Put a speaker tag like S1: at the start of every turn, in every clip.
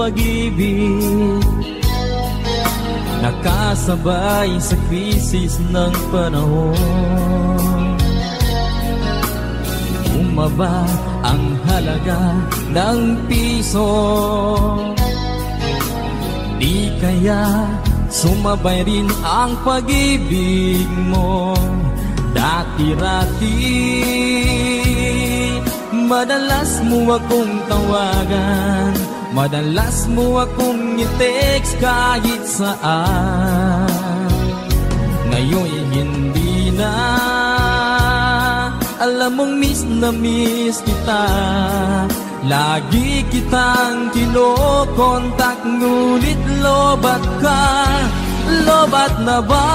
S1: pag-ibig, nakasabay sa krisis ng panahon. Bumaba ang halaga ng piso, di kaya sumabay rin ang pag-ibig mo. Dati-rati, madalas mo akong tawagan, madalas mo akong i-text kahit saan. Ngayon hindi na, alam mong miss na miss kita. Lagi kitang kinokontak, ngunit lobat ka. Lobat na ba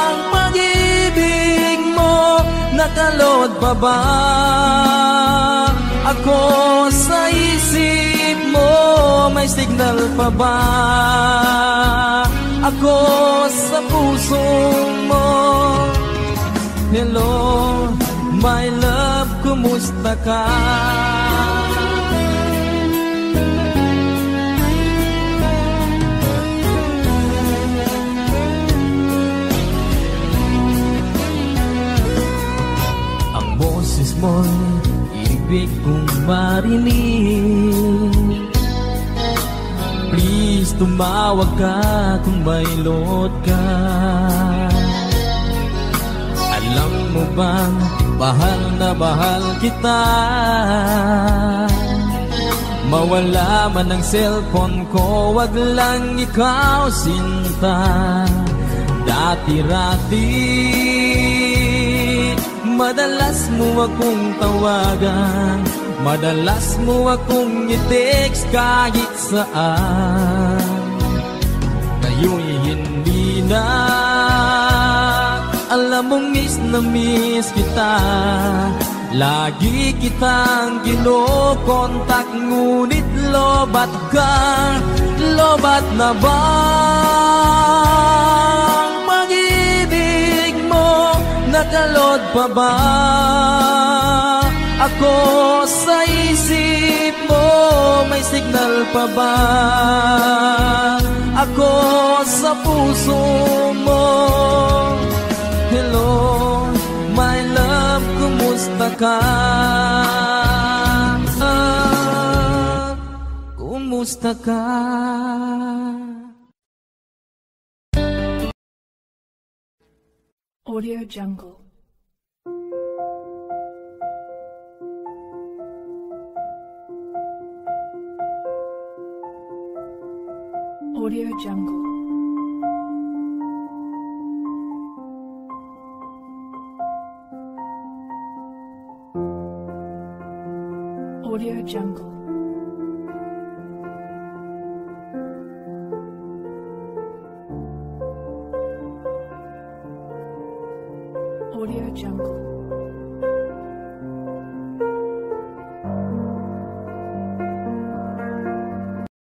S1: ang pag-ibig mo? Nakalod pa ba ako sa isip mo? May signal pa ba ako sa puso mo? Hello, my love, kumusta ka? Ang boses mo'y ibig kong marinig. Please, tumawag ka kung may load ka. Alam mo bang mahal na mahal kita? Mawala man ang cellphone ko, wag lang ikaw sinta. Dati-rati, madalas mo akong tawagan, madalas mo akong i-text kahit saan. Ngayon hindi na, alam mong miss na miss kita. Lagi kitang kinokontak, ngunit lobat ka. Lobat na ba ang pag-ibig mo? Nakalod pa ba ako sa isip mo? May signal pa ba ako sa puso mo? Hello, my love, kumusta ka? Kumusta ka?
S2: Audio Jungle. Audio Jungle. Audio Jungle. Audio Jungle.